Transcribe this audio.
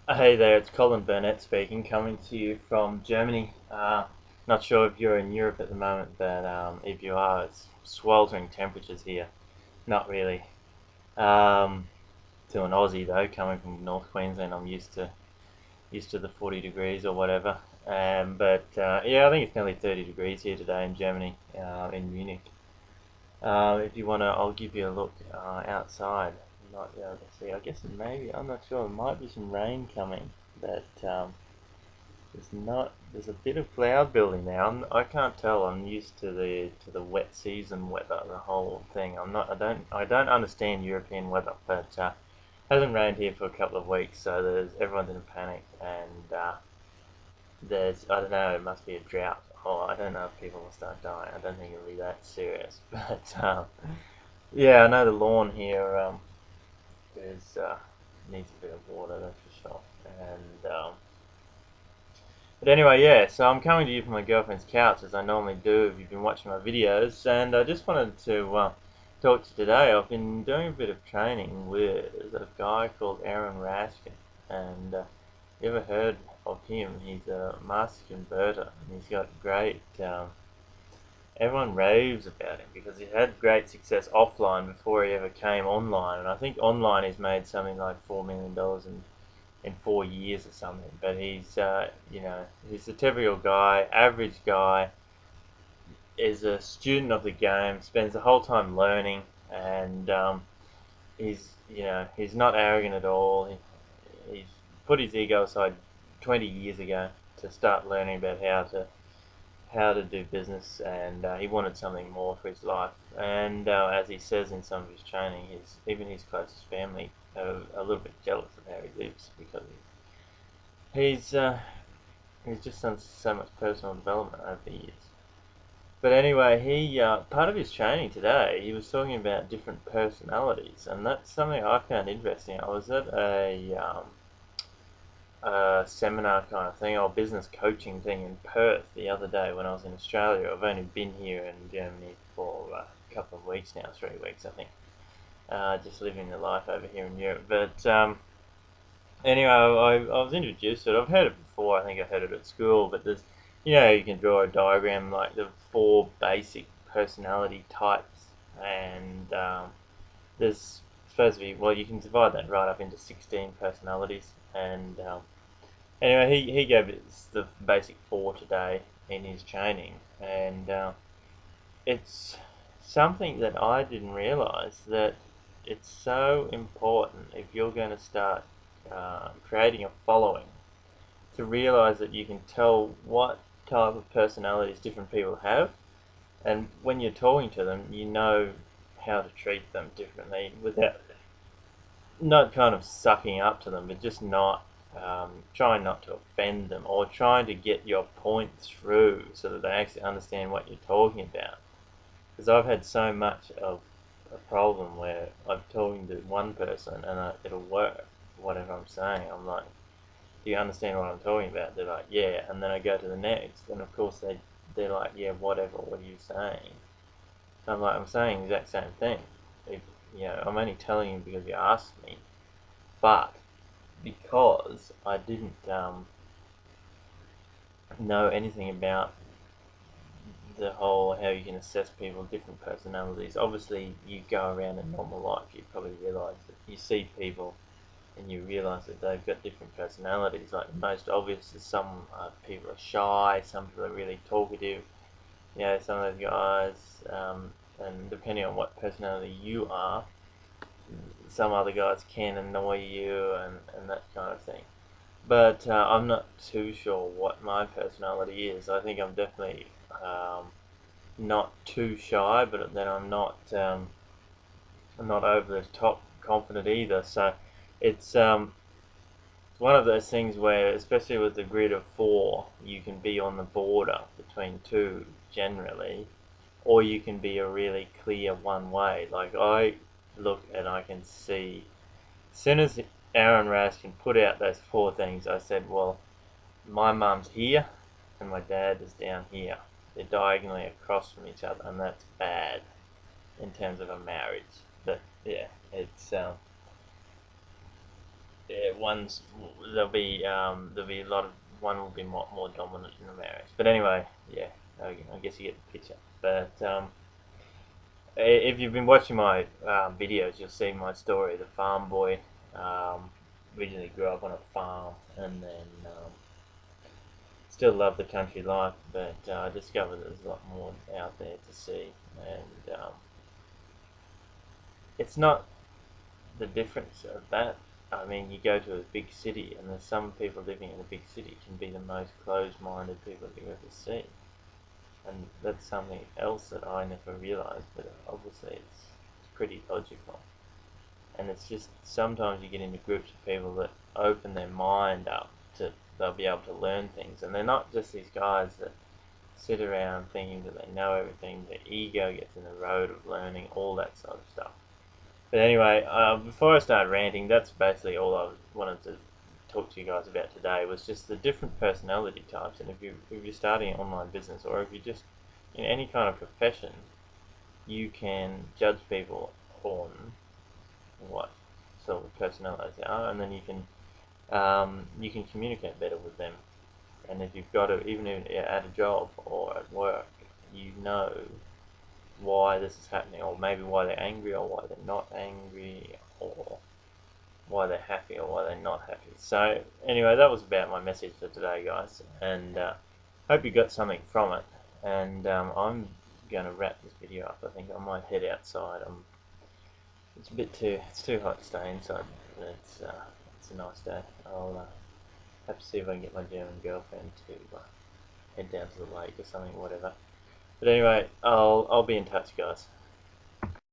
Hey there, it's Colin Burnett speaking, coming to you from Germany. Not sure if you're in Europe at the moment, but if you are, it's sweltering temperatures here. Not really. Um, to an Aussie though, coming from North Queensland, I'm used to the 40 degrees or whatever. But yeah, I think it's nearly 30 degrees here today in Germany, in Munich. If you wanna, I'll give you a look outside. You might be able to see. I guess maybe I'm not sure. There might be some rain coming, but there's not. There's a bit of cloud building now. I can't tell. I'm used to the wet season weather, the whole thing. I'm not. I don't understand European weather, but hasn't rained here for a couple of weeks, so everyone's in a panic, and there's I don't know. It must be a drought. Oh, I don't know if people will start dying. I don't think it'll be that serious, but yeah, I know the lawn here is needs a bit of water, that's for sure, and but anyway, yeah, so I'm coming to you from my girlfriend's couch as I normally do if you've been watching my videos, and I just wanted to talk to you today. I've been doing a bit of training with a guy called Aaron Raskin, and you ever heard of him? He's a master converter, and he's got great. Everyone raves about him because he had great success offline before he ever came online, and I think online he's made something like $4 million in 4 years or something. But he's a typical guy, average guy, is a student of the game, spends the whole time learning, and he's not arrogant at all. He's put his ego aside 20 years ago to start learning about how to do business, and he wanted something more for his life. And as he says in some of his training, even his closest family are a little bit jealous of how he lives because he's uh, he's just done so much personal development over the years. But anyway, he part of his training today, he was talking about different personalities, and that's something I found interesting. I was at a seminar kind of thing, or business coaching thing in Perth the other day when I was in Australia. I've only been here in Germany for a couple of weeks now, 3 weeks I think. Just living the life over here in Europe. But anyway, I was introduced to it. I've heard it before. I think I heard it at school. But you can draw a diagram like the four basic personality types, and there's supposed to be, well, you can divide that right up into 16 personalities. And anyway, he gave us the basic four today in his training, and it's something that I didn't realize that it's so important if you're going to start creating a following to realize that you can tell what type of personalities different people have, and when you're talking to them, you know how to treat them differently without not kind of sucking up to them, but just not trying not to offend them or trying to get your point through so that they actually understand what you're talking about. Because I've had so much of a problem where I'm talking to one person and it'll work, whatever I'm saying. I'm like, do you understand what I'm talking about? They're like, yeah. And then I go to the next, and of course they're like, yeah, whatever. What are you saying? I'm like, I'm saying the exact same thing. If, I'm only telling you because you asked me, but because I didn't know anything about the whole how you can assess people, different personalities. Obviously, you go around in normal life, you probably realise that you see people and you realise that they've got different personalities. Like the most obvious is some people are shy, some people are really talkative. Some of those guys, and depending on what personality you are, some other guys can annoy you and that kind of thing. But I'm not too sure what my personality is. I think I'm definitely not too shy, but then I'm not over the top confident either. So it's one of those things where, especially with the grid of four, you can be on the border between two generally, or you can be a really clear one way. Like I look and I can see, as soon as Aaron Raskin put out those four things, I said, well, my mum's here and my dad is down here. They're diagonally across from each other, and that's bad in terms of a marriage. But yeah, it's yeah, there'll be a lot of one will be more dominant in the marriage. But anyway, yeah, I guess you get the picture. But if you've been watching my videos, you'll see my story. The farm boy originally grew up on a farm, and then still love the country life, but I discovered there's a lot more out there to see, and it's not the difference of that. I mean, you go to a big city, and there's some people living in a big city can be the most closed-minded people you ever see, and that's something else that I never realised. But obviously, it's pretty logical, and it's just sometimes you get into groups of people that open their mind up to they'll be able to learn things, and they're not just these guys that sit around thinking that they know everything. Their ego gets in the road of learning all that sort of stuff. But anyway, before I start ranting, that's basically all I wanted to talk to you guys about today. Was just the different personality types, and if you're starting an online business, or if you're just in any kind of profession, you can judge people on what sort of personalities they are, and then you can communicate better with them. And if you've got to, even at a job or at work, you know why this is happening, or maybe why they're angry, or why they're not angry, or why they're happy, or why they're not happy. So anyway, that was about my message for today, guys, and hope you got something from it. And I'm going to wrap this video up. I think I might head outside. It's too hot to stay inside, but it's a nice day. I'll have to see if I can get my German girlfriend to head down to the lake or something, whatever. But anyway, I'll be in touch, guys.